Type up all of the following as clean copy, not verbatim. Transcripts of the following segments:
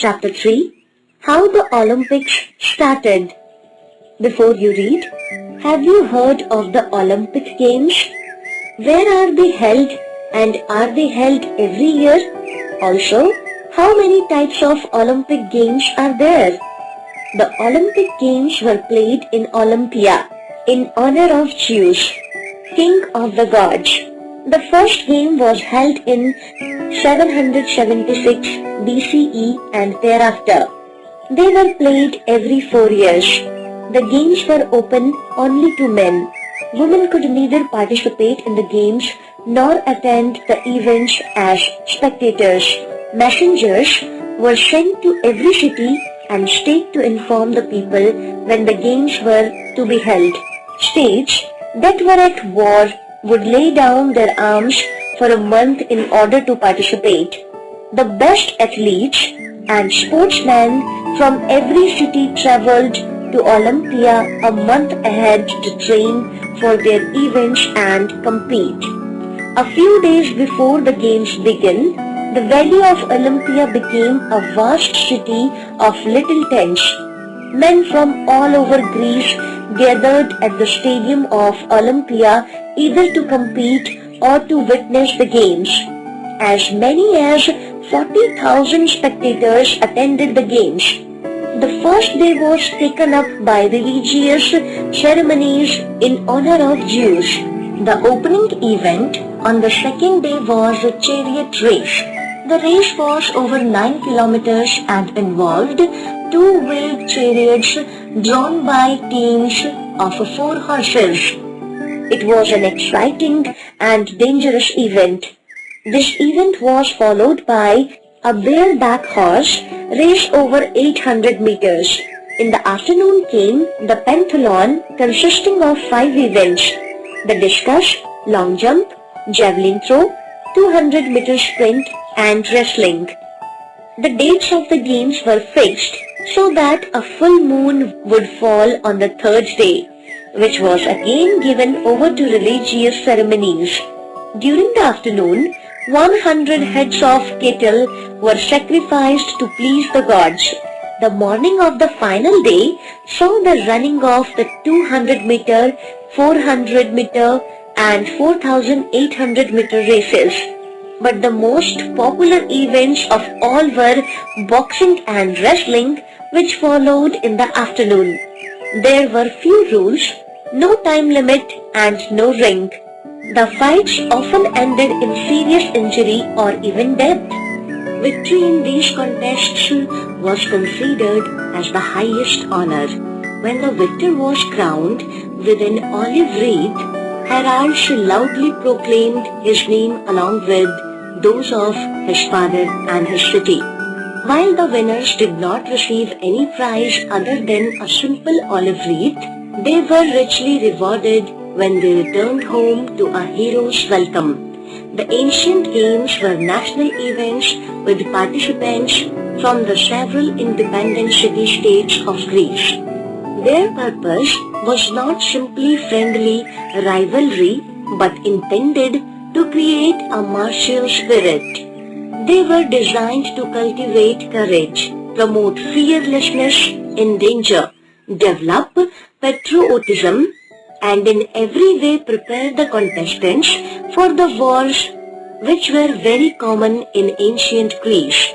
Chapter 3, How the Olympics Started. Before you read, have you heard of the Olympic Games? Where are they held and are they held every year? Also, how many types of Olympic Games are there? The Olympic Games were played in Olympia in honor of Zeus, king of the gods. The first game was held in 776 BCE and thereafter. They were played every 4 years. The games were open only to men. Women could neither participate in the games nor attend the events as spectators. Messengers were sent to every city and state to inform the people when the games were to be held. States that were at war would lay down their arms for a month in order to participate. The best athletes and sportsmen from every city traveled to Olympia a month ahead to train for their events and compete. A few days before the games began, the valley of Olympia became a vast city of little tents. Men from all over Greece gathered at the stadium of Olympia either to compete or to witness the games. As many as 40,000 spectators attended the games. The first day was taken up by religious ceremonies in honor of Zeus. The opening event on the second day was a chariot race. The race was over 9 kilometers and involved two wheeled chariots drawn by teams of 4 horses. It was an exciting and dangerous event. This event was followed by a bareback horse race over 800 meters. In the afternoon came the pentathlon consisting of 5 events: the discus, long jump, javelin throw, 200-meter sprint and wrestling. The dates of the games were fixed so that a full moon would fall on the third day, which was again given over to religious ceremonies. During the afternoon, 100 heads of cattle were sacrificed to please the gods. The morning of the final day saw the running of the 200-meter, 400-meter and 4,800-meter races. But the most popular events of all were boxing and wrestling, which followed in the afternoon. There were few rules, no time limit and no ring. The fights often ended in serious injury or even death. Victory in these contests was considered as the highest honor. When the victor was crowned with an olive wreath, heralds loudly proclaimed his name along with those of his father and his city. While the winners did not receive any prize other than a simple olive wreath, they were richly rewarded when they returned home to a hero's welcome. The ancient games were national events with participants from the several independent city-states of Greece. Their purpose was not simply friendly rivalry but intended to create a martial spirit. They were designed to cultivate courage, promote fearlessness in danger, develop patriotism, and in every way prepare the contestants for the wars which were very common in ancient Greece.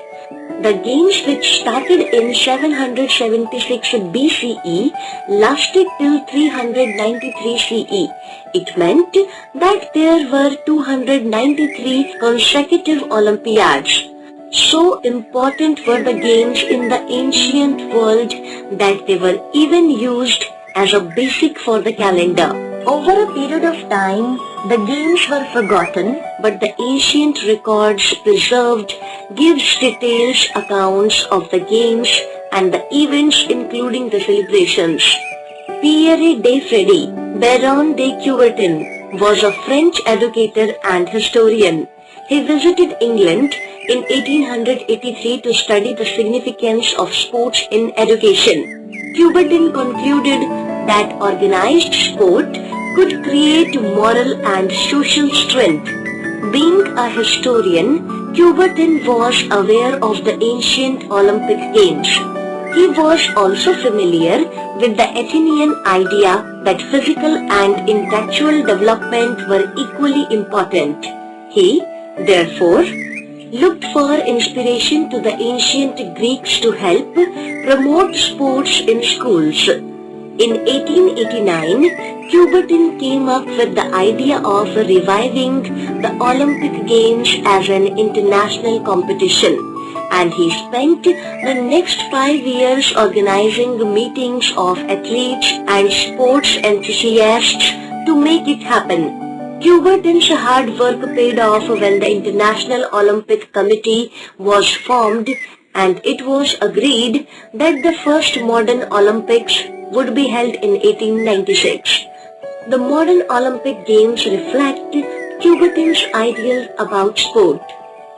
The games, which started in 776 BCE, lasted till 393 CE. It meant that there were 293 consecutive Olympiads. So important were the games in the ancient world that they were even used as a basic for the calendar. Over a period of time, the games were forgotten, but the ancient records preserved gives detailed accounts of the games and the events, including the celebrations. Pierre de Freddy, Baron de Coubertin, was a French educator and historian. He visited England in 1883 to study the significance of sports in education. Coubertin concluded that organized sport could create moral and social strength. Being a historian, Coubertin was aware of the ancient Olympic Games. He was also familiar with the Athenian idea that physical and intellectual development were equally important. He, therefore, looked for inspiration to the ancient Greeks to help promote sports in schools. In 1889, Coubertin came up with the idea of reviving the Olympic Games as an international competition, and he spent the next 5 years organizing meetings of athletes and sports enthusiasts to make it happen. Coubertin's hard work paid off when the International Olympic Committee was formed, and it was agreed that the first modern Olympics would be held in 1896. The modern Olympic Games reflect Coubertin's ideals about sport.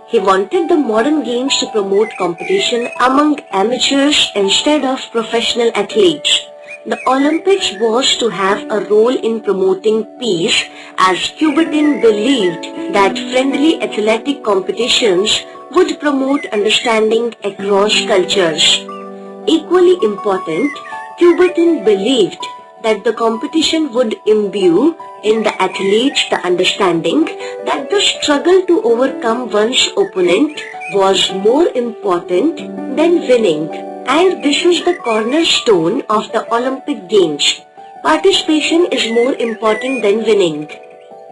He wanted the modern games to promote competition among amateurs instead of professional athletes. The Olympics was to have a role in promoting peace, as Coubertin believed that friendly athletic competitions would promote understanding across cultures. Equally important, Coubertin believed that the competition would imbue in the athletes the understanding that the struggle to overcome one's opponent was more important than winning. And this is the cornerstone of the Olympic Games. Participation is more important than winning.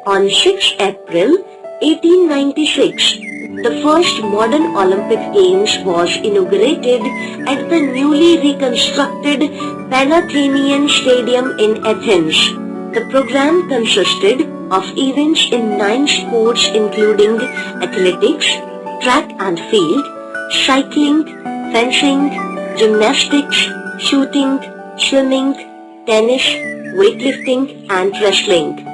On 6 April 1896, the first modern Olympic Games was inaugurated at the newly reconstructed Panathenaion Stadium in Athens. The program consisted of events in 9 sports including athletics, track and field, cycling, fencing, gymnastics, shooting, swimming, tennis, weightlifting and wrestling.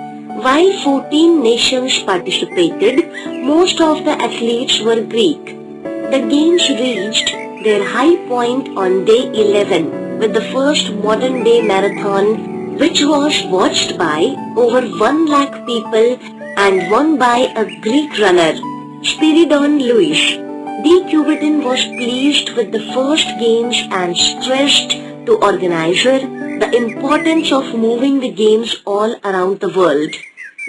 While 14 nations participated, most of the athletes were Greek. The games reached their high point on day 11 with the first modern-day marathon, which was watched by over 1 lakh people and won by a Greek runner, Spiridon Louis. D. Coubertin was pleased with the first games and stressed to organizer the importance of moving the games all around the world.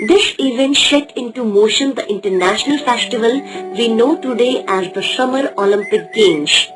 This event set into motion the international festival we know today as the Summer Olympic Games.